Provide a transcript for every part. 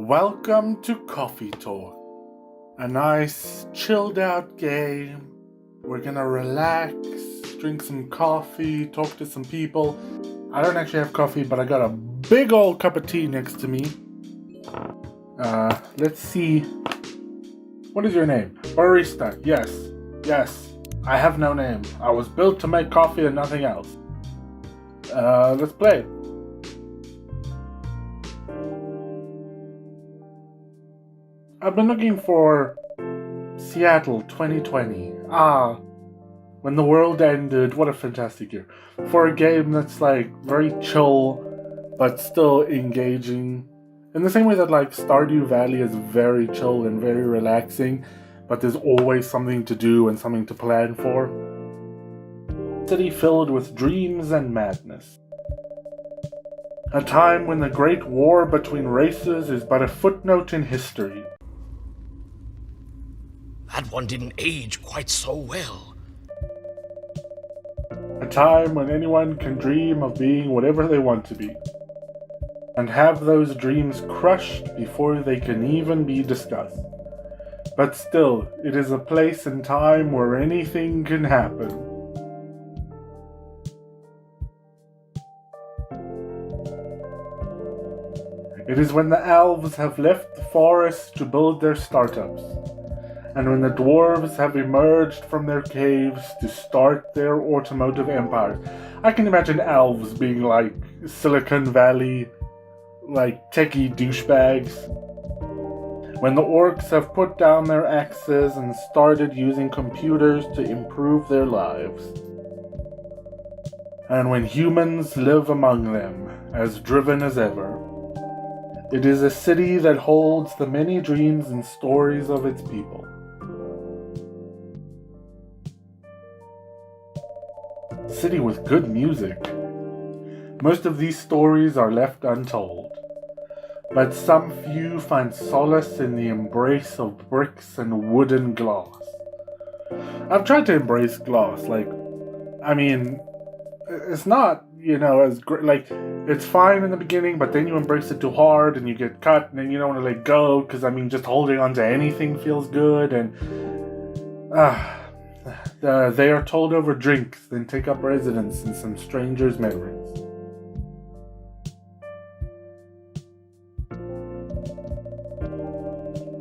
Welcome to Coffee Talk, a nice chilled out game. We're gonna relax, drink some coffee, talk to some people. I don't actually have coffee, but I got a big old cup of tea next to me. Let's see. What is your name? Barista. Yes. I have no name. I was built to make coffee and nothing else. Let's play. I've been looking for Seattle 2020. When the world ended. What a fantastic year. For a game that's like very chill, but still engaging. In the same way that like Stardew Valley is very chill and very relaxing, but there's always something to do and something to plan for. A city filled with dreams and madness. A time when the great war between races is but a footnote in history. That one didn't age quite so well. A time when anyone can dream of being whatever they want to be, and have those dreams crushed before they can even be discussed. But still, it is a place and time where anything can happen. It is when the elves have left the forest to build their startups, and when the dwarves have emerged from their caves to start their automotive empires. I can imagine elves being like Silicon Valley, like techie douchebags. When the orcs have put down their axes and started using computers to improve their lives. And when humans live among them, as driven as ever. It is a city that holds the many dreams and stories of its people. City with good music. Most of these stories are left untold, but some few find solace in the embrace of bricks and wooden glass. I've tried to embrace glass, it's not, as great, it's fine in the beginning, but then you embrace it too hard and you get cut and then you don't want to let go, because just holding on to anything feels good, and they are told over drinks, then take up residence in some stranger's memories.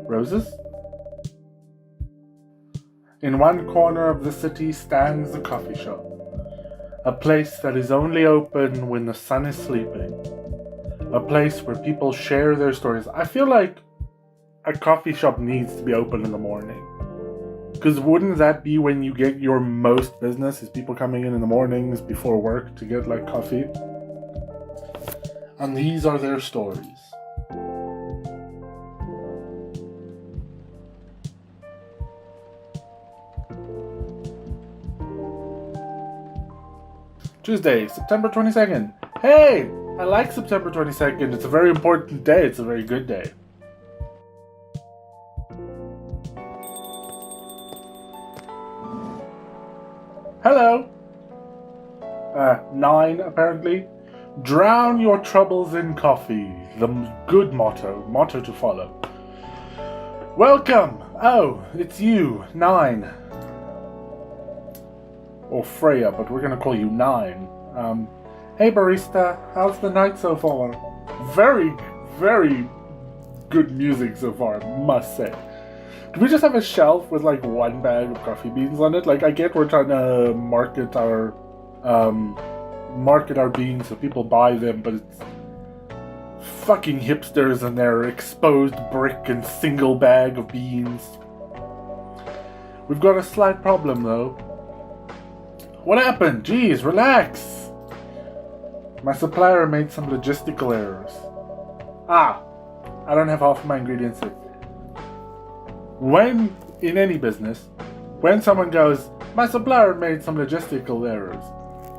Roses? In one corner of the city stands a coffee shop. A place that is only open when the sun is sleeping. A place where people share their stories. I feel like a coffee shop needs to be open in the morning. Because wouldn't that be when you get your most business, is people coming in the mornings before work to get coffee? And these are their stories. Tuesday, September 22nd. Hey! I like September 22nd. It's a very important day. It's a very good day. Hello! 9, apparently. Drown your troubles in coffee. The good motto to follow. Welcome! Oh, it's you, 9. Or Freya, but we're gonna call you 9. Hey barista, how's the night so far? Very, very good music so far, must say. Do we just have a shelf with one bag of coffee beans on it? I get we're trying to market our beans so people buy them, but it's fucking hipsters and their exposed brick and single bag of beans. We've got a slight problem though. What happened? Jeez, relax. My supplier made some logistical errors. I don't have half of my ingredients yet. When, in any business, when someone goes, my supplier made some logistical errors,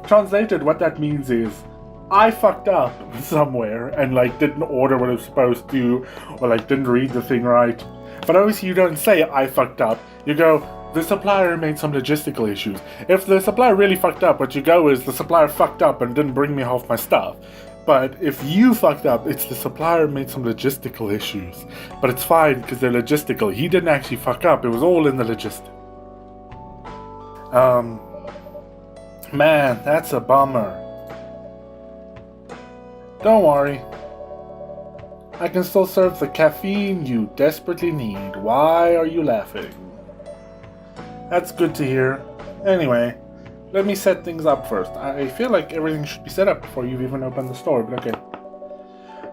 translated what that means is, I fucked up somewhere and didn't order what I was supposed to, or didn't read the thing right. But obviously you don't say I fucked up, you go, the supplier made some logistical issues. If the supplier really fucked up, what you go is, the supplier fucked up and didn't bring me half my stuff. But if you fucked up, it's the supplier made some logistical issues. But it's fine because they're logistical. He didn't actually fuck up. It was all in the logistics. Man, that's a bummer. Don't worry. I can still serve the caffeine you desperately need. Why are you laughing? That's good to hear. Anyway, let me set things up first. I feel like everything should be set up before you've even opened the store, but okay.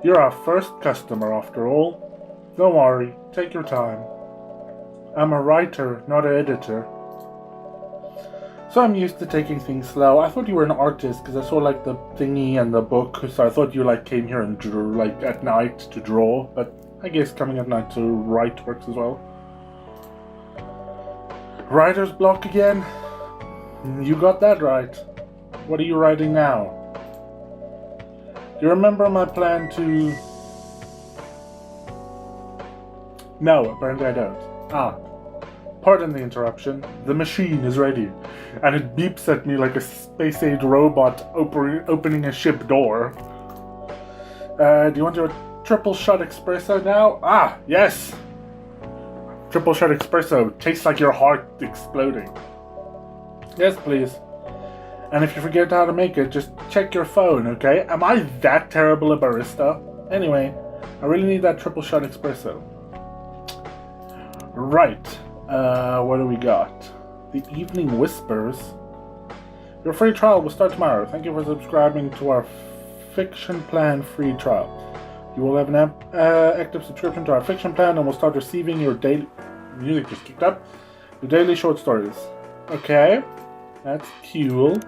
You're our first customer after all. Don't worry, take your time. I'm a writer, not an editor. So I'm used to taking things slow. I thought you were an artist because I saw like the thingy and the book, so I thought you like came here and drew like at night to draw, but I guess coming at night to write works as well. Writer's block again? You got that right. What are you writing now? Do you remember my plan to... No, apparently I don't. Pardon the interruption. The machine is ready. And it beeps at me like a space-age robot opening a ship door. Do you want your triple shot espresso now? Yes! Triple shot espresso tastes like your heart exploding. Yes, please. And if you forget how to make it, just check your phone, okay? Am I that terrible a barista? Anyway, I really need that triple shot espresso. Right. What do we got? The Evening Whispers. Your free trial will start tomorrow. Thank you for subscribing to our Fiction Plan free trial. You will have an active subscription to our Fiction Plan and will start receiving your daily... Music just kicked up. Your daily short stories. Okay. That's cool.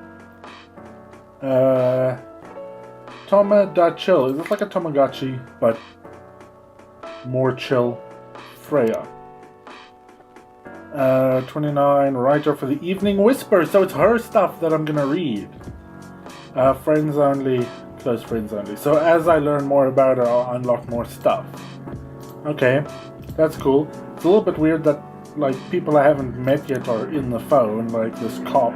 Toma.chill. Is this like a Tamagotchi, but more chill? Freya. 29, writer for the Evening Whisper. So it's her stuff that I'm gonna read. Friends only, close friends only. So as I learn more about her, I'll unlock more stuff. Okay, that's cool. It's a little bit weird that like people I haven't met yet are in the phone, like this cop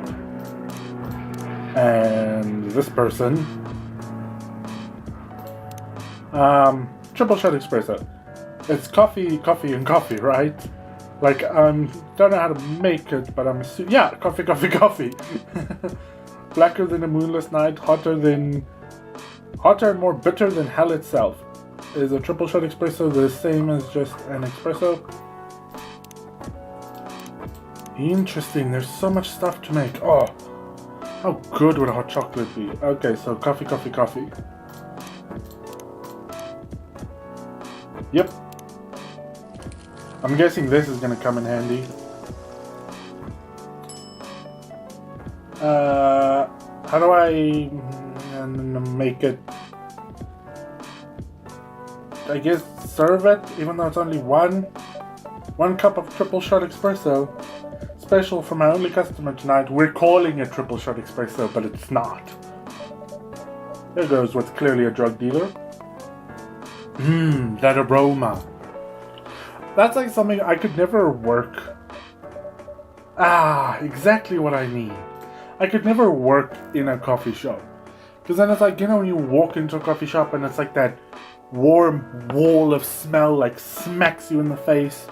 and this person. Triple shot espresso. It's coffee, and coffee, right? Like, don't know how to make it, but I'm assuming... Yeah, coffee. Blacker than a moonless night, hotter and more bitter than hell itself. Is a triple shot espresso the same as just an espresso? Interesting, there's so much stuff to make. Oh, how good would a hot chocolate be? Okay, so coffee. Yep. I'm guessing this is gonna come in handy. How do I make it? I guess serve it, even though it's only one cup of triple shot espresso. Special for my only customer tonight. We're calling it triple shot espresso, but it's not. There goes what's clearly a drug dealer. That aroma. That's like something I could never work. Exactly what I need. I could never work in a coffee shop. Because then it's like, you know, when you walk into a coffee shop and it's like that warm wall of smell like smacks you in the face.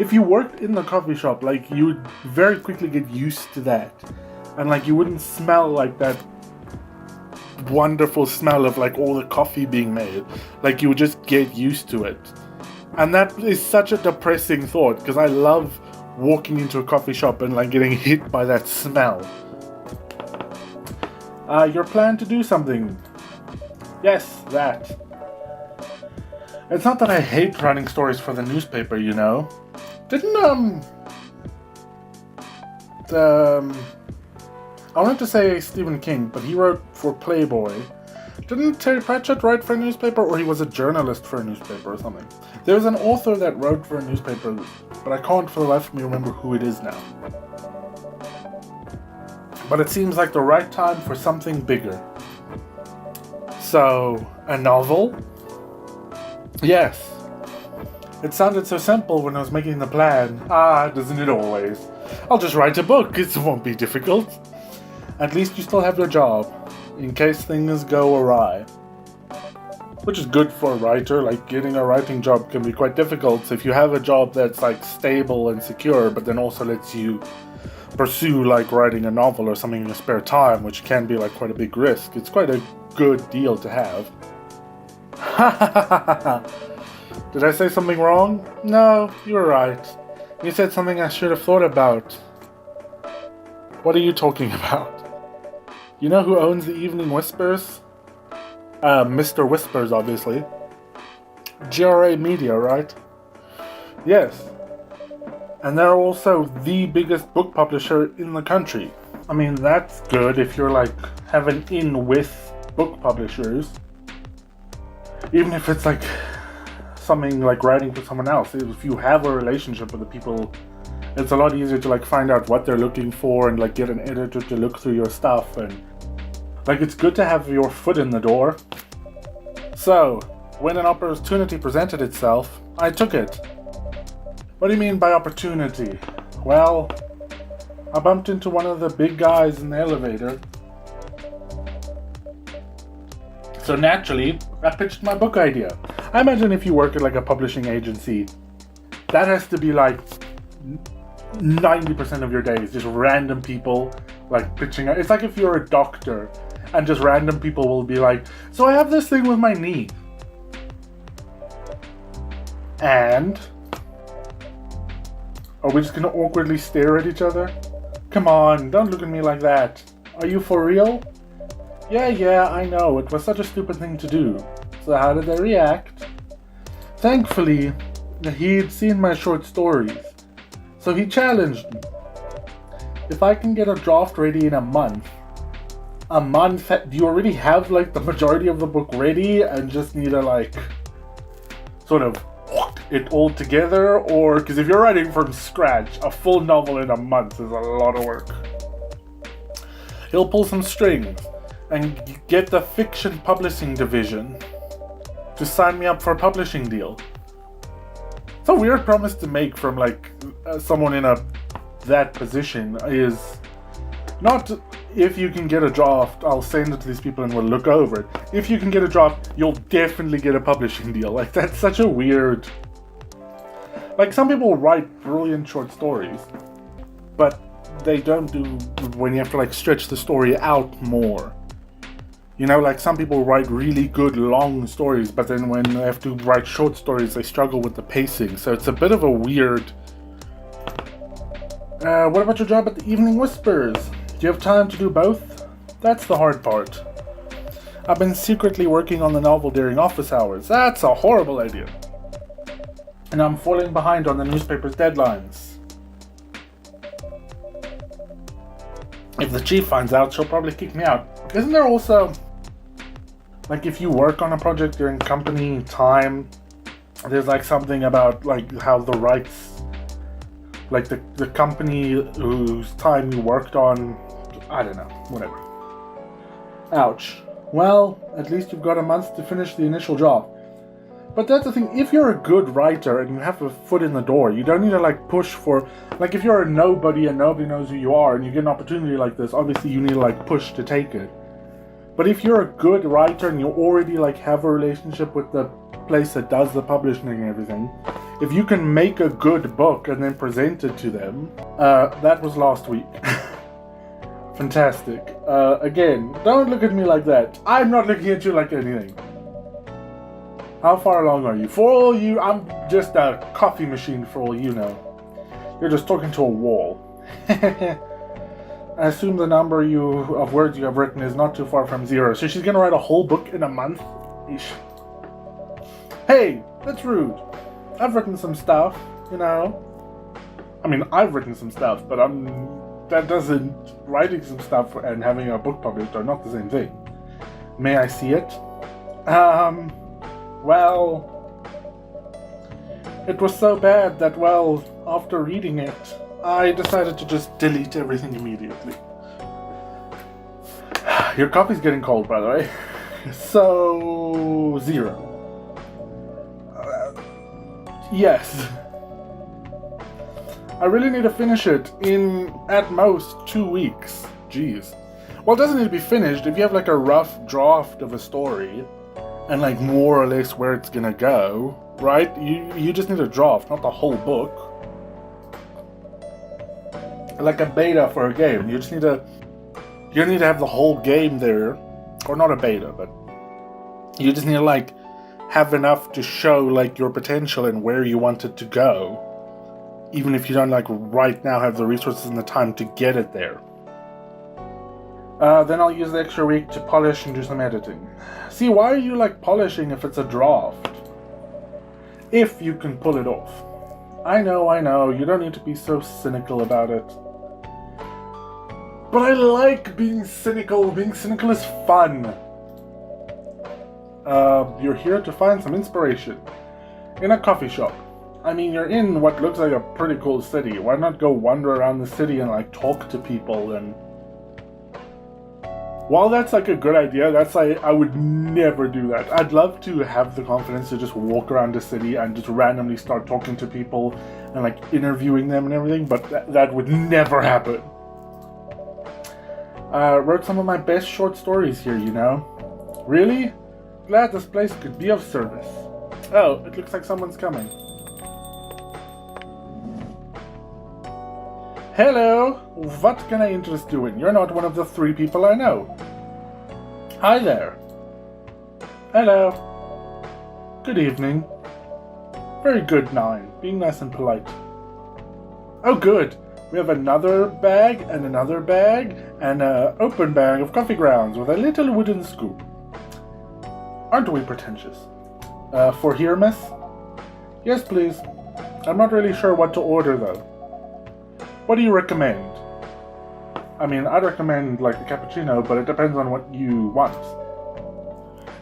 If you worked in the coffee shop, like you would very quickly get used to that. And like you wouldn't smell like that wonderful smell of like all the coffee being made. Like you would just get used to it. And that is such a depressing thought, because I love walking into a coffee shop and like getting hit by that smell. Your plan to do something. Yes, that. It's not that I hate writing stories for the newspaper, you know. I wanted to say Stephen King, but he wrote for Playboy. Didn't Terry Pratchett write for a newspaper, or he was a journalist for a newspaper or something? There was an author that wrote for a newspaper, but I can't for the life of me remember who it is now. But it seems like the right time for something bigger. So, a novel? Yes. It sounded so simple when I was making the plan. Doesn't it always? I'll just write a book, it won't be difficult. At least you still have your job, in case things go awry. which is good for a writer. Like, getting a writing job can be quite difficult. So if you have a job that's like stable and secure, but then also lets you pursue like writing a novel or something in your spare time, which can be like quite a big risk, it's quite a good deal to have. Did I say something wrong? No, you were right. You said something I should have thought about. What are you talking about? You know who owns the Evening Whispers? Mr. Whispers, obviously. GRA Media, right? Yes. And they're also the biggest book publisher in the country. I mean, that's good if you're like have an in with book publishers. Even if it's like something like writing for someone else. If you have a relationship with the people, it's a lot easier to like find out what they're looking for and like get an editor to look through your stuff, and like it's good to have your foot in the door. So, when an opportunity presented itself, I took it. What do you mean by opportunity? Well, I bumped into one of the big guys in the elevator. So naturally, I pitched my book idea. I imagine if you work at like a publishing agency, that has to be like 90% of your day is just random people like pitching. It's like if you're a doctor and just random people will be like, so I have this thing with my knee. And are we just gonna awkwardly stare at each other? Come on, don't look at me like that. Are you for real? Yeah, I know, it was such a stupid thing to do. So how did they react? Thankfully, he'd seen my short stories. So he challenged me. If I can get a draft ready in a month, do you already have like the majority of the book ready and just need to like sort of it all together? Or, because if you're writing from scratch, a full novel in a month is a lot of work. He'll pull some strings and get the fiction publishing division to sign me up for a publishing deal. It's a weird promise to make from like someone in that position. Is not, if you can get a draft, I'll send it to these people and we'll look over it. If you can get a draft, you'll definitely get a publishing deal. Like, that's such a weird... Like, some people write brilliant short stories, but they don't do when you have to like stretch the story out more. You know, like some people write really good long stories, but then when they have to write short stories, they struggle with the pacing. So it's a bit of a weird... what about your job at the Evening Whispers? Do you have time to do both? That's the hard part. I've been secretly working on the novel during office hours. That's a horrible idea. And I'm falling behind on the newspaper's deadlines. If the chief finds out, she'll probably kick me out. Isn't there also, like, if you work on a project during company time, there's like something about like how the rights, like the company whose time you worked on, I don't know, whatever. Ouch. Well, at least you've got a month to finish the initial job. But that's the thing, if you're a good writer and you have a foot in the door, you don't need to like push for, like if you're a nobody and nobody knows who you are and you get an opportunity like this, obviously you need to like push to take it. But if you're a good writer and you already like have a relationship with the place that does the publishing and everything, if you can make a good book and then present it to them, that was last week. Fantastic. Again, don't look at me like that. I'm not looking at you like anything. How far along are you? For all you, I'm just a coffee machine for all you know. You're just talking to a wall. I assume the number of words you have written is not too far from 0. So she's gonna write a whole book in a month? Eesh. Hey, that's rude. I've written some stuff, you know. I mean, I've written some stuff, but writing some stuff and having a book published are not the same thing. May I see it? Well, it was so bad that, well, after reading it, I decided to just delete everything immediately. Your coffee's getting cold, by the way. So, 0. Yes. I really need to finish it in, at most, 2 weeks. Jeez. Well, it doesn't need to be finished. If you have like a rough draft of a story, and like more or less where it's gonna go, right? You just need a draft, not the whole book. Like a beta for a game, you need to have the whole game there, or not a beta, but you just need to like have enough to show like your potential and where you want it to go, even if you don't like right now have the resources and the time to get it there. Then I'll use the extra week to polish and do some editing. See, why are you like polishing if it's a draft? If you can pull it off. I know, you don't need to be so cynical about it. But I like being cynical. Being cynical is fun. You're here to find some inspiration. In a coffee shop. I mean, you're in what looks like a pretty cool city. Why not go wander around the city and like talk to people and... While that's like a good idea, that's like, I would never do that. I'd love to have the confidence to just walk around the city and just randomly start talking to people and like interviewing them and everything, but that would never happen. Wrote some of my best short stories here, you know. Really? Glad this place could be of service. Oh, it looks like someone's coming. Hello, what can I interest you in? You're not one of the 3 people I know. Hi there. Hello. Good evening. Very good, 9. Being nice and polite. Oh, good. We have another bag and another bag and an open bag of coffee grounds with a little wooden scoop. Aren't we pretentious? For here, miss? Yes, please. I'm not really sure what to order, though. What do you recommend? I mean, I'd recommend like a cappuccino, but it depends on what you want.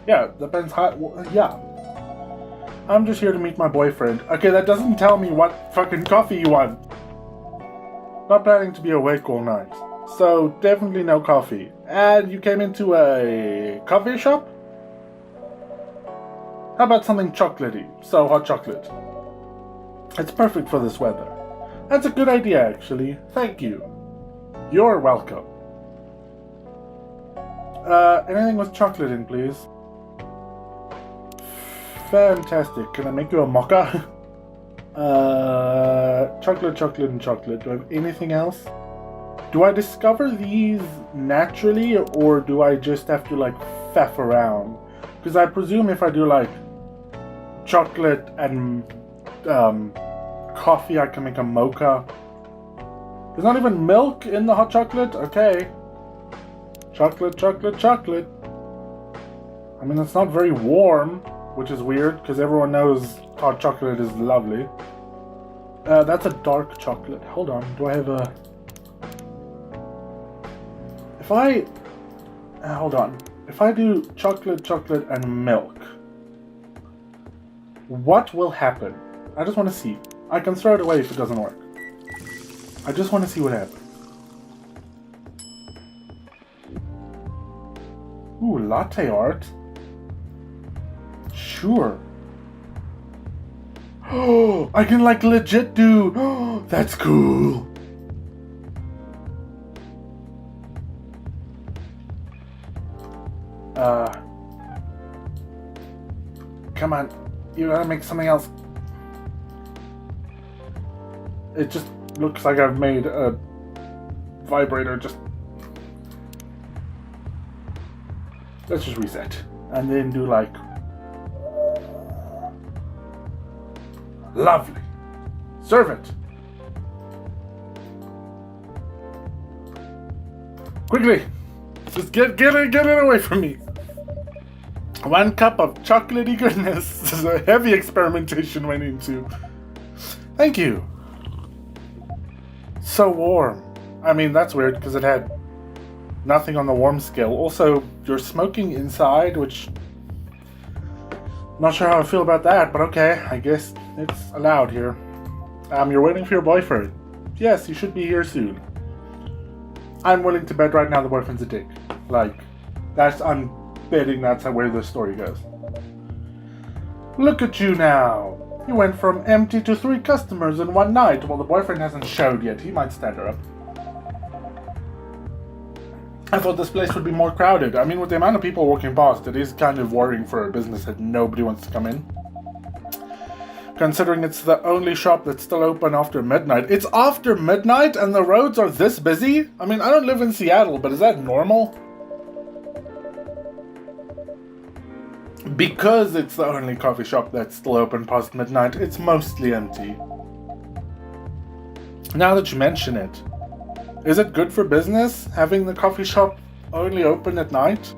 Yeah, depends how... yeah. I'm just here to meet my boyfriend. Okay, that doesn't tell me what fucking coffee you want. Not planning to be awake all night. So, definitely no coffee. And you came into a coffee shop? How about something chocolatey? So, hot chocolate. It's perfect for this weather. That's a good idea, actually. Thank you. You're welcome. Anything with chocolate in, please? Fantastic. Can I make you a mocha? Chocolate, chocolate, and chocolate. Do I have anything else? Do I discover these naturally, or do I just have to, like, faff around? Because I presume if I do, like, chocolate and, coffee, I can make a mocha. There's not even milk in the hot chocolate? Okay. Chocolate, chocolate, chocolate. I mean, it's not very warm, which is weird, because everyone knows hot chocolate is lovely. That's a dark chocolate. Hold on, do I have a... If I... hold on. If I do chocolate, chocolate, and milk, what will happen? I just want to see. I can throw it away if it doesn't work. I just want to see what happens. Ooh, latte art. Sure. Oh, I can like legit do. Oh, that's cool. Come on. You gotta make something else. It just looks like I've made a vibrator. Just let's just reset and then do like lovely. Serve it quickly. Just get it away from me. 1 cup of chocolatey goodness. This is a heavy experimentation went into. Thank you. So warm. I mean, that's weird because it had nothing on the warm scale. Also, you're smoking inside, which... not sure how I feel about that, but okay. I guess it's allowed here. You're waiting for your boyfriend. Yes, he should be here soon. I'm willing to bet right now the boyfriend's a dick. Like, I'm betting that's where the story goes. Look at you now. You went from empty to 3 customers in 1 night. Well, the boyfriend hasn't showed yet. He might stand her up. I thought this place would be more crowded. I mean, with the amount of people walking past, it is kind of worrying for a business that nobody wants to come in. Considering it's the only shop that's still open after midnight. It's after midnight and the roads are this busy? I mean, I don't live in Seattle, but is that normal? Because it's the only coffee shop that's still open past midnight, it's mostly empty. Now that you mention it, is it good for business having the coffee shop only open at night?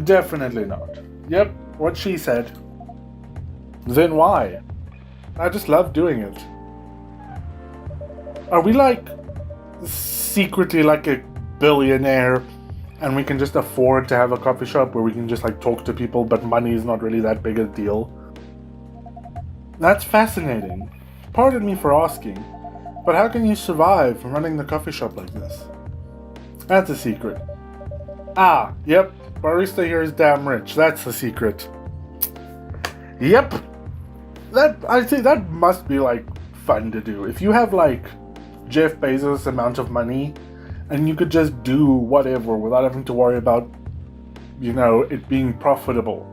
Definitely not. Yep, what she said. Then why? I just love doing it. Are we like secretly like a billionaire and we can just afford to have a coffee shop where we can just like talk to people, but money is not really that big a deal? That's fascinating. Pardon me for asking, but how can you survive running the coffee shop like this? That's a secret. Ah, yep, barista here is damn rich. That's the secret. Yep. I think that must be like fun to do. If you have like Jeff Bezos' amount of money and you could just do whatever without having to worry about, you know, it being profitable.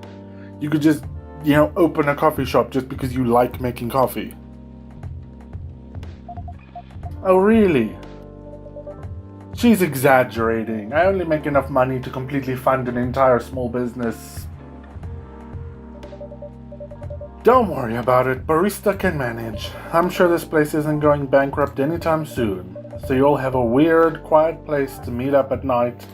You could just, you know, open a coffee shop just because you like making coffee. Oh, really? She's exaggerating. I only make enough money to completely fund an entire small business. Don't worry about it, barista can manage. I'm sure this place isn't going bankrupt anytime soon, so you'll have a weird, quiet place to meet up at night.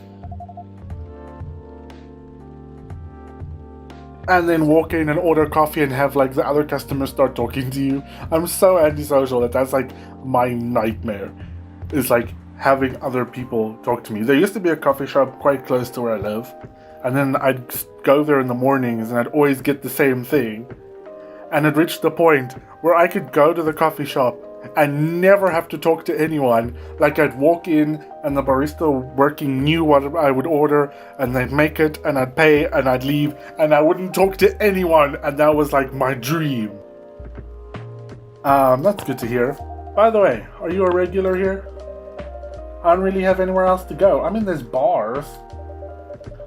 And then walk in and order coffee and have like the other customers start talking to you. I'm so antisocial that's like my nightmare. Is like having other people talk to me. There used to be a coffee shop quite close to where I live, and then I'd go there in the mornings and I'd always get the same thing. And it reached the point where I could go to the coffee shop and never have to talk to anyone. Like I'd walk in and the barista working knew what I would order and they'd make it and I'd pay and I'd leave and I wouldn't talk to anyone, and that was like my dream. That's good to hear. By the way, are you a regular here? I don't really have anywhere else to go. I mean, there's bars.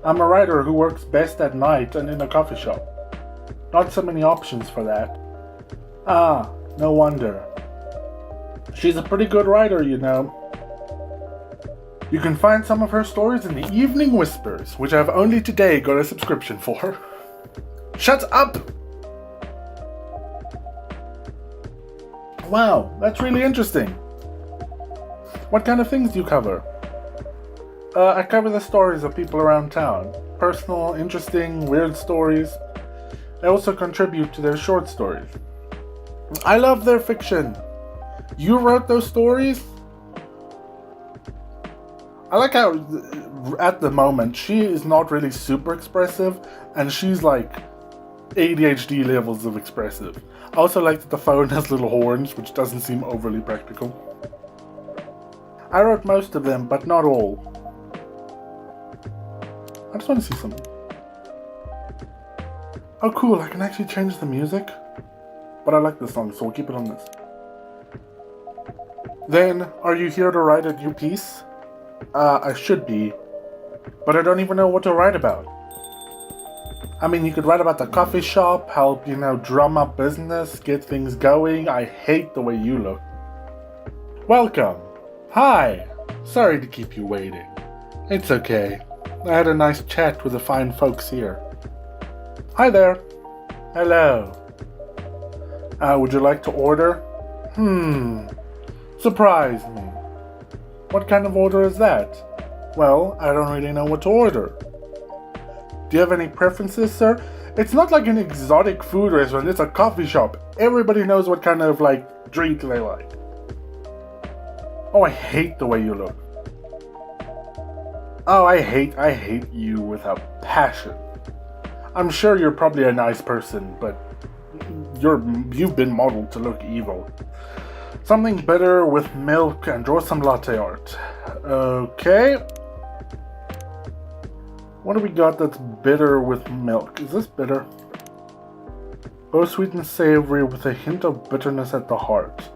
I'm a writer who works best at night and in a coffee shop. Not so many options for that. Ah, no wonder. She's a pretty good writer, you know. You can find some of her stories in the Evening Whispers, which I've only today got a subscription for. Shut up! Wow, that's really interesting. What kind of things do you cover? I cover the stories of people around town. Personal, interesting, weird stories. I also contribute to their short stories. I love their fiction. You wrote those stories? I like how, at the moment, she is not really super expressive, and she's like ADHD levels of expressive. I also like that the phone has little horns, which doesn't seem overly practical. I wrote most of them, but not all. I just want to see something. Oh cool, I can actually change the music. But I like this song, so we'll keep it on this. Then, are you here to write a new piece? I should be. But I don't even know what to write about. I mean, you could write about the coffee shop, help, you know, drum up business, get things going. I hate the way you look. Welcome. Hi. Sorry to keep you waiting. It's okay. I had a nice chat with the fine folks here. Hi there. Hello. Would you like to order? Surprise me. What kind of order is that? Well, I don't really know what to order. Do you have any preferences, sir? It's not like an exotic food restaurant, it's a coffee shop. Everybody knows what kind of, like, drink they like. Oh, I hate the way you look. Oh, I hate you with a passion. I'm sure you're probably a nice person, but you've been modeled to look evil. Something bitter with milk and draw some latte art. Okay. What do we got that's bitter with milk? Is this bitter? Both sweet and savory with a hint of bitterness at the heart.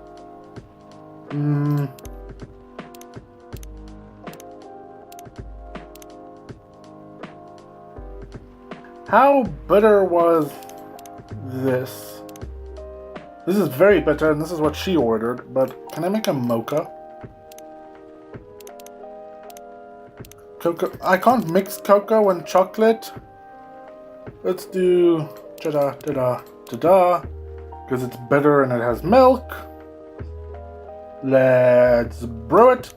How bitter was this? This is very bitter, and this is what she ordered, but can I make a mocha? Cocoa. I can't mix cocoa and chocolate. Let's do because it's bitter and it has milk. Let's brew it.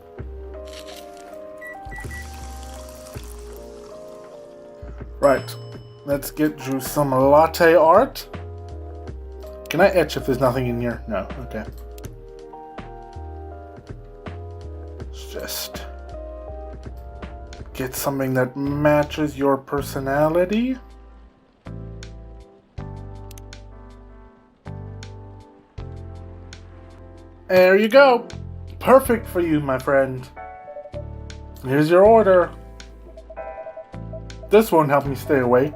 Right, let's get you some latte art. Can I etch if there's nothing in here? No, okay. Let's just get something that matches your personality. There you go. Perfect for you, my friend. Here's your order. This won't help me stay awake,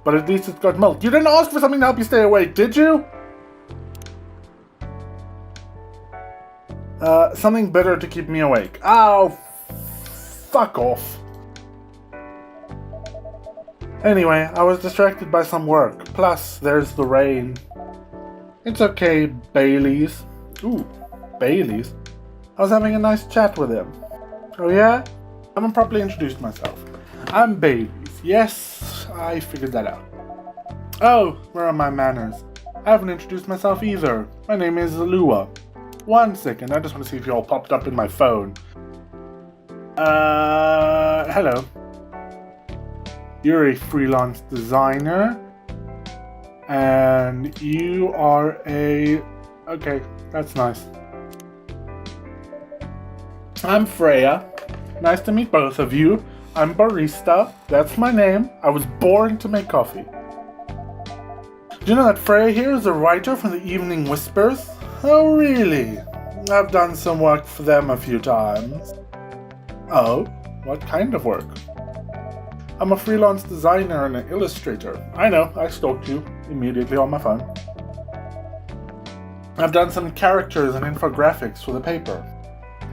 but at least it's got milk. You didn't ask for something to help you stay awake, did you? Something bitter to keep me awake. Oh, fuck off. Anyway, I was distracted by some work. Plus, there's the rain. It's okay, Bailey's. Ooh, Bailey's. I was having a nice chat with him. Oh yeah? I haven't properly introduced myself. I'm Bailey's. Yes, I figured that out. Oh, where are my manners? I haven't introduced myself either. My name is Lua. 1 second, I just want to see if you all popped up in my phone. Hello. You're a freelance designer. And you are a... Okay, that's nice. I'm Freya. Nice to meet both of you. I'm barista. That's my name. I was born to make coffee. Do you know that Freya here is a writer for the Evening Whispers? Oh, really? I've done some work for them a few times. Oh, what kind of work? I'm a freelance designer and an illustrator. I know, I stalked you immediately on my phone. I've done some characters and infographics for the paper.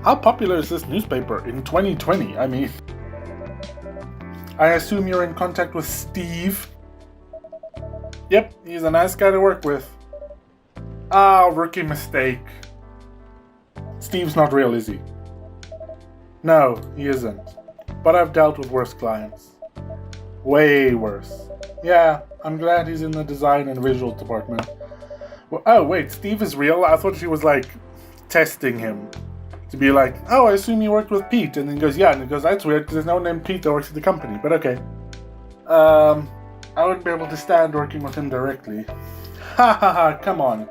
How popular is this newspaper in 2020? I mean, I assume you're in contact with Steve? Yep, he's a nice guy to work with. Ah, rookie mistake. Steve's not real, is he? No, he isn't. But I've dealt with worse clients. Way worse. Yeah, I'm glad he's in the design and visual department. Well, oh, wait, Steve is real? I thought she was, like, testing him. To be like, oh, I assume you worked with Pete. And then he goes, yeah. And he goes, that's weird, because there's no one named Pete that works at the company. But okay. I wouldn't be able to stand working with him directly. Ha ha ha, come on.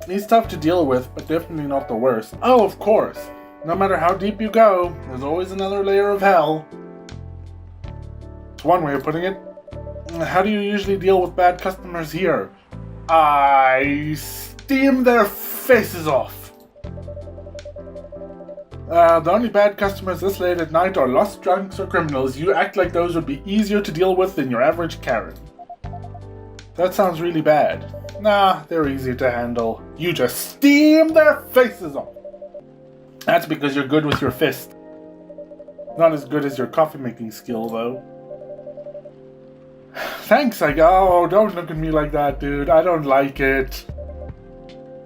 He's tough to deal with, but definitely not the worst. Oh, of course. No matter how deep you go, there's always another layer of hell. It's one way of putting it. How do you usually deal with bad customers here? I steam their faces off. The only bad customers this late at night are lost drunks or criminals. You act like those would be easier to deal with than your average Karen. That sounds really bad. Nah, they're easy to handle. You just steam their faces off. That's because you're good with your fist. Not as good as your coffee making skill, though. Thanks, I go. Oh, don't look at me like that, dude. I don't like it.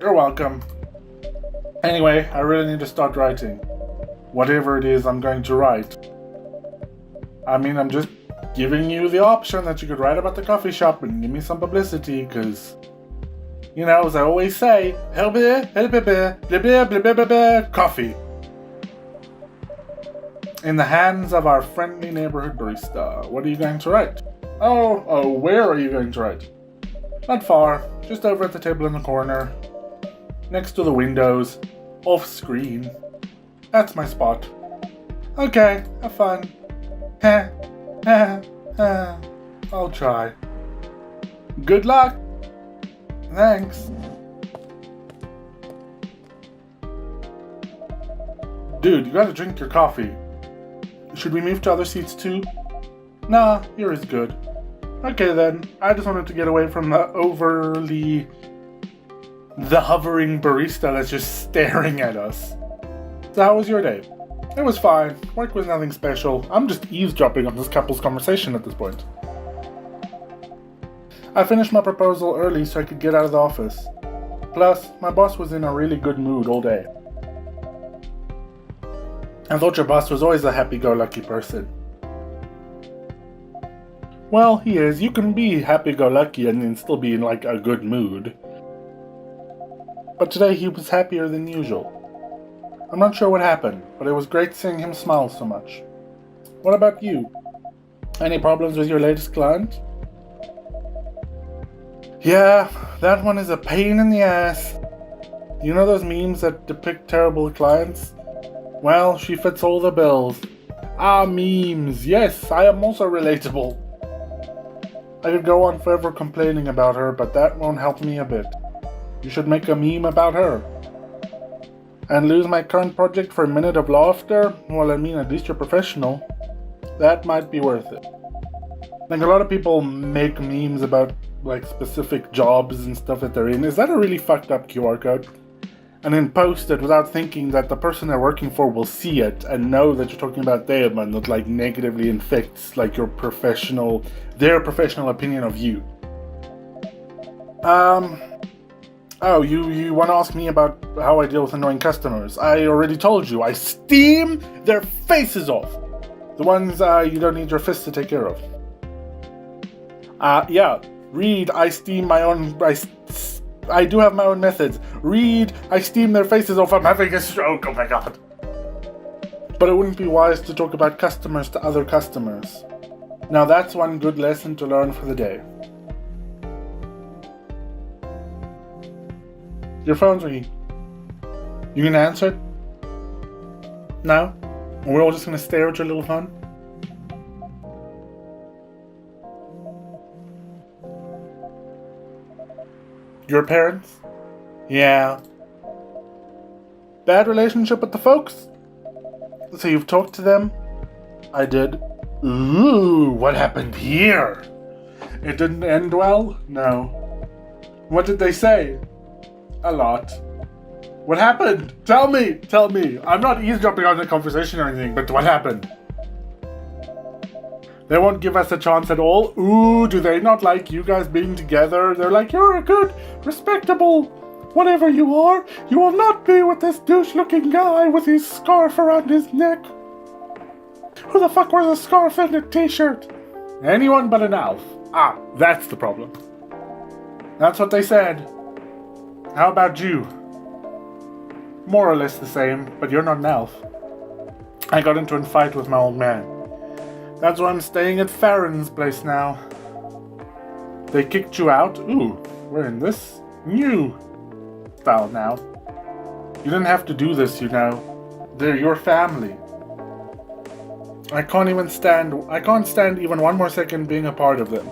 You're welcome. Anyway, I really need to start writing. Whatever it is I'm going to write. I mean, I'm just giving you the option that you could write about the coffee shop and give me some publicity, because, you know, as I always say, coffee. In the hands of our friendly neighborhood barista. What are you going to write? Oh, where are you going to write? Not far, just over at the table in the corner. Next to the windows, off screen. That's my spot. Okay, have fun. I'll try. Good luck. Thanks. Dude, you gotta drink your coffee. Should we move to other seats too? Nah, here is good. Okay then, I just wanted to get away from the hovering barista that's just staring at us. So how was your day? It was fine. Work was nothing special. I'm just eavesdropping on this couple's conversation at this point. I finished my proposal early so I could get out of the office. Plus, my boss was in a really good mood all day. I thought your boss was always a happy-go-lucky person. Well, he is. You can be happy-go-lucky and then still be in like a good mood. But today he was happier than usual. I'm not sure what happened, but it was great seeing him smile so much. What about you? Any problems with your latest client? Yeah, that one is a pain in the ass. You know those memes that depict terrible clients? Well, she fits all the bills. Ah, memes. Yes, I am also relatable. I could go on forever complaining about her, but that won't help me a bit. You should make a meme about her. And lose my current project for a minute of laughter? Well, I mean, at least you're professional. That might be worth it. Like, a lot of people make memes about, like, specific jobs and stuff that they're in. Is that a really fucked up QR code? And then post it without thinking that the person they're working for will see it and know that you're talking about them, and that like negatively infects like their professional opinion of you. Oh, you want to ask me about how I deal with annoying customers? I already told you, I steam their faces off. The ones you don't need your fists to take care of. Yeah, read, I steam my own... I do have my own methods. Read, I steam their faces off. I'm having a stroke, oh my god. But it wouldn't be wise to talk about customers to other customers. Now that's one good lesson to learn for the day. Your phone's ringing. You gonna answer it? No? And we're all just gonna stare at your little phone? Your parents? Yeah. Bad relationship with the folks? So you've talked to them? I did. Ooh, what happened here? It didn't end well? No. What did they say? A lot. What happened? Tell me! I'm not eavesdropping on the conversation or anything, but what happened? They won't give us a chance at all? Ooh, do they not like you guys being together? They're like, you're a good, respectable, whatever you are. You will not be with this douche-looking guy with his scarf around his neck. Who the fuck wears a scarf and a t-shirt? Anyone but an elf. Ah, that's the problem. That's what they said. How about you? More or less the same, but you're not an elf. I got into a fight with my old man. That's why I'm staying at Farron's place now. They kicked you out? Ooh, we're in this new style now. You didn't have to do this, you know. They're your family. I can't stand even one more second being a part of them.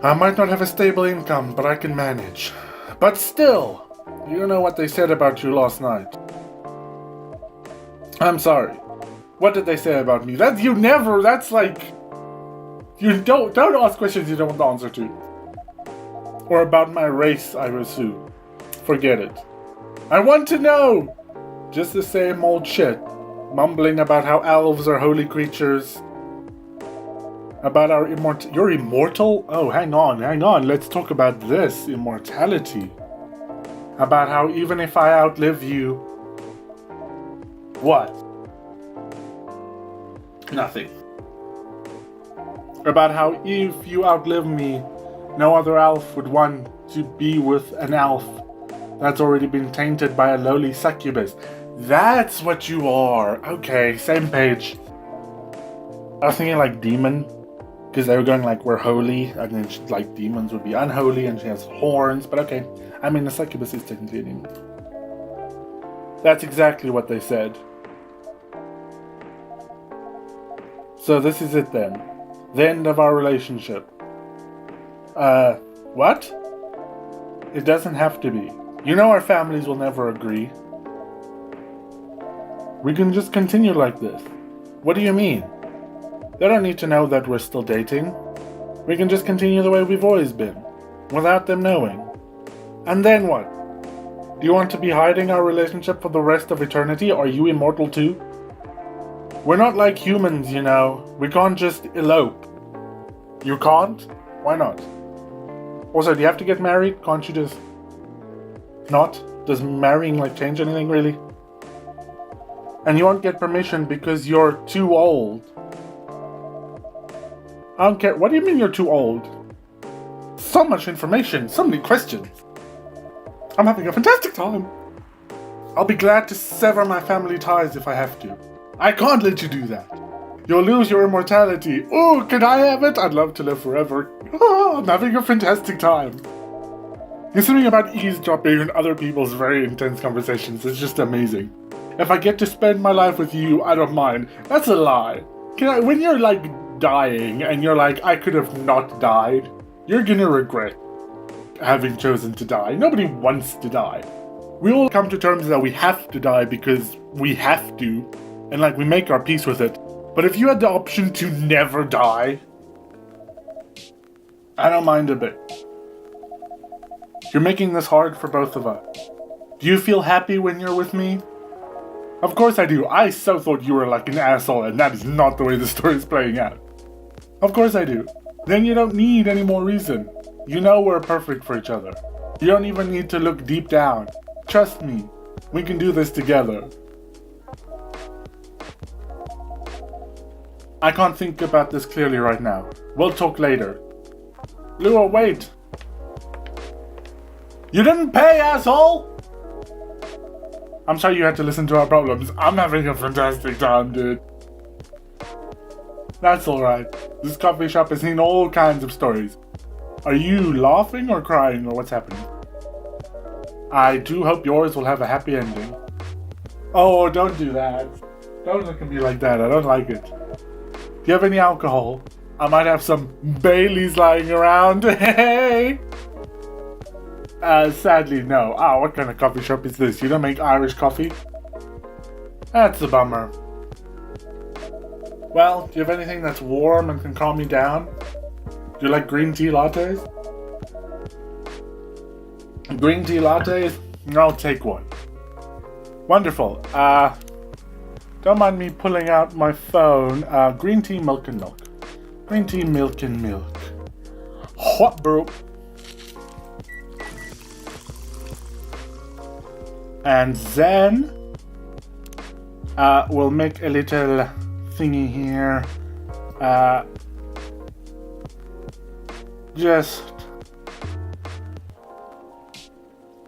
I might not have a stable income, but I can manage. But still, you know what they said about you last night. I'm sorry. What did they say about me? That's like... You don't ask questions you don't want the answer to. Or about my race, I assume. Forget it. I want to know! Just the same old shit. Mumbling about how elves are holy creatures. About our immortality. You're immortal? Oh, hang on. Let's talk about this. Immortality. About how even if I outlive you... What? Nothing. About how if you outlive me, no other elf would want to be with an elf that's already been tainted by a lowly succubus. That's what you are. Okay, same page. I was thinking like demon, because they were going like we're holy, and then like demons would be unholy, and she has horns. But okay, I mean the succubus is technically a demon. That's exactly what they said. So this is it then. The end of our relationship. What? It doesn't have to be. You know our families will never agree. We can just continue like this. What do you mean? They don't need to know that we're still dating. We can just continue the way we've always been, without them knowing. And then what? Do you want to be hiding our relationship for the rest of eternity? Are you immortal too? We're not like humans, you know. We can't just elope. You can't? Why not? Also, do you have to get married? Can't you just not? Does marrying like change anything really? And you won't get permission because you're too old. I don't care. What do you mean you're too old? So much information, so many questions. I'm having a fantastic time. I'll be glad to sever my family ties if I have to. I can't let you do that. You'll lose your immortality. Oh, can I have it? I'd love to live forever. Oh, I'm having a fantastic time. Listening about eavesdropping and other people's very intense conversations is just amazing. If I get to spend my life with you, I don't mind. That's a lie. When you're like dying and you're like, I could have not died, you're gonna regret having chosen to die. Nobody wants to die. We all come to terms that we have to die because we have to, and like we make our peace with it. But if you had the option to never die, I don't mind a bit. You're making this hard for both of us. Do you feel happy when you're with me? Of course I do. I so thought you were like an asshole, and that is not the way the story is playing out. Of course I do. Then you don't need any more reason. You know we're perfect for each other. You don't even need to look deep down. Trust me. We can do this together. I can't think about this clearly right now. We'll talk later. Lua, wait! You didn't pay, asshole! I'm sorry you had to listen to our problems. I'm having a fantastic time, dude. That's alright. This coffee shop has seen all kinds of stories. Are you laughing or crying or what's happening? I do hope yours will have a happy ending. Oh, don't do that. Don't look at me like that. I don't like it. Do you have any alcohol? I might have some Baileys lying around. Hey! Sadly, no. What kind of coffee shop is this? You don't make Irish coffee? That's a bummer. Well, do you have anything that's warm and can calm me down? Do you like green tea lattes? Green tea lattes? I'll take one. Wonderful. Don't mind me pulling out my phone. Green tea, milk and milk. Green tea, milk and milk. What, bro? And then we'll make a little thingy here. Just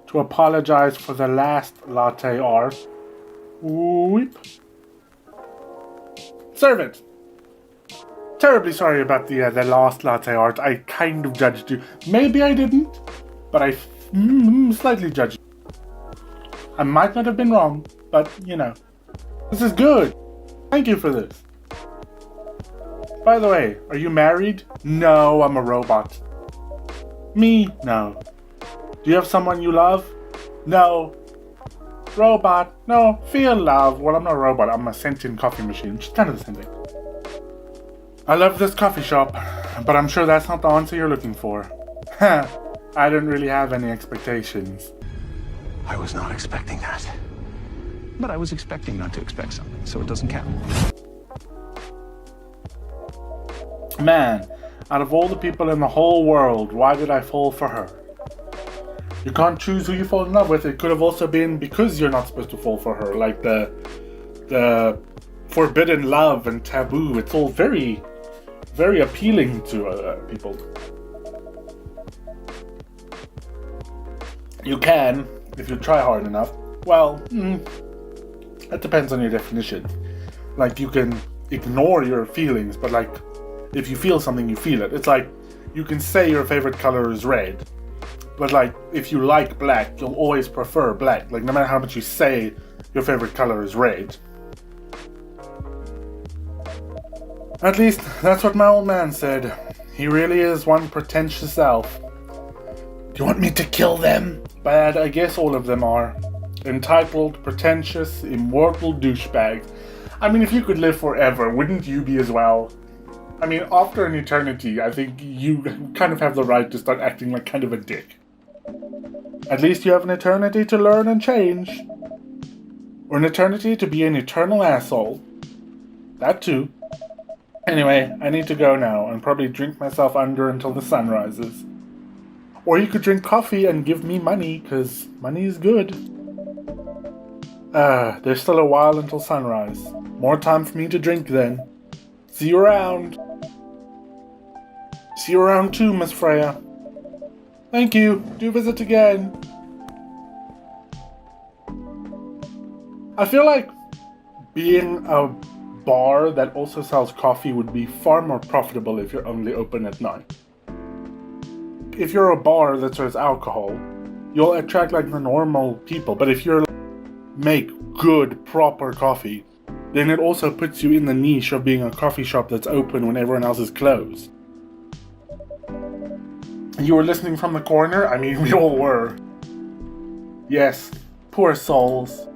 to apologize for the last latte art. Weep. Serve it. Terribly sorry about the last latte art. I kind of judged you. Maybe I didn't, but I slightly judged you. I might not have been wrong, but you know, this is good. Thank you for this. By the way, are you married? No, I'm a robot. Me? No. Do you have someone you love? No. Robot? No. Feel love? Well, I'm not a robot. I'm a sentient coffee machine. Which is kind of the same thing. I love this coffee shop, but I'm sure that's not the answer you're looking for. I didn't really have any expectations. I was not expecting that. But I was expecting not to expect something, so it doesn't count. Man, out of all the people in the whole world, why did I fall for her? You can't choose who you fall in love with. It could have also been because you're not supposed to fall for her, like the forbidden love and taboo. It's all very, very appealing to people. You can, if you try hard enough. Well, that depends on your definition. Like, you can ignore your feelings, but like, if you feel something, you feel it. It's like, you can say your favorite color is red, but like, if you like black, you'll always prefer black. Like, no matter how much you say your favorite color is red. At least, that's what my old man said. He really is one pretentious elf. Do you want me to kill them? Bad, I guess all of them are. Entitled, pretentious, immortal douchebags. I mean, if you could live forever, wouldn't you be as well? I mean, after an eternity, I think you kind of have the right to start acting like kind of a dick. At least you have an eternity to learn and change. Or an eternity to be an eternal asshole. That too. Anyway, I need to go now and probably drink myself under until the sun rises. Or you could drink coffee and give me money, because money is good. There's still a while until sunrise. More time for me to drink then. See you around. See you around too, Miss Freya. Thank you. Do visit again. I feel like being a bar that also sells coffee would be far more profitable if you're only open at night. If you're a bar that serves alcohol, you'll attract like the normal people, but if you're make good, proper coffee, then it also puts you in the niche of being a coffee shop that's open when everyone else is closed. You were listening from the corner? I mean, we all were. Yes, poor souls.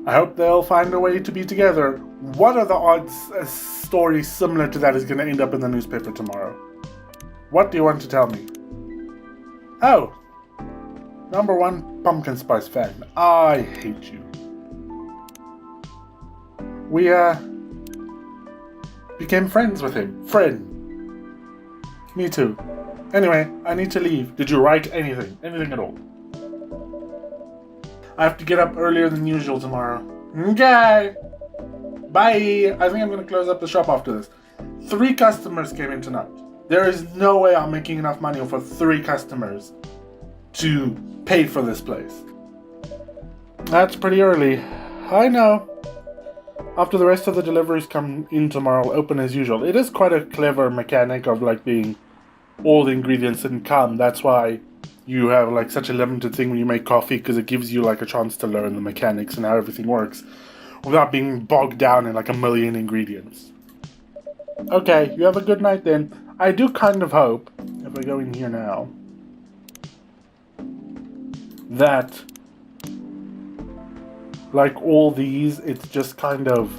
I hope they'll find a way to be together. What are the odds a story similar to that is going to end up in the newspaper tomorrow? What do you want to tell me? Oh, #1 pumpkin spice fan. I hate you. We, became friends with him. Friend. Me too. Anyway, I need to leave. Did you write anything? Anything at all? I have to get up earlier than usual tomorrow. Okay. Bye. I think I'm going to close up the shop after this. 3 customers came in tonight. There is no way I'm making enough money for 3 customers to pay for this place. That's pretty early. I know. After the rest of the deliveries come in tomorrow, I'll open as usual. It is quite a clever mechanic of like being all the ingredients didn't come. That's why you have like such a limited thing when you make coffee, because it gives you like a chance to learn the mechanics and how everything works without being bogged down in like a million ingredients. Okay, you have a good night then. I do kind of hope, if I go in here now, that like all these, it's just kind of,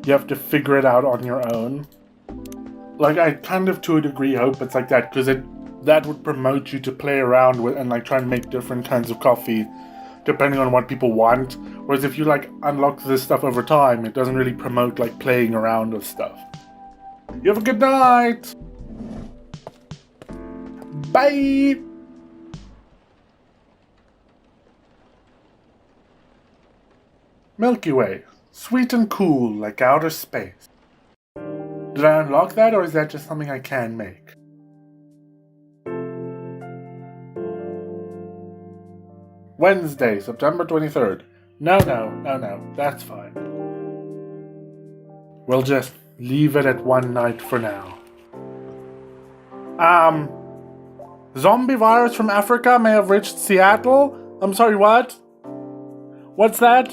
you have to figure it out on your own. Like I kind of to a degree hope it's like that, because that would promote you to play around with and like try and make different kinds of coffee depending on what people want. Whereas if you like unlock this stuff over time, it doesn't really promote like playing around with stuff. You have a good night. Bye. Milky Way, sweet and cool like outer space. Did I unlock that, or is that just something I can make? Wednesday, September 23rd. No, that's fine. We'll just leave it at one night for now. Zombie virus from Africa may have reached Seattle? I'm sorry, what? What's that?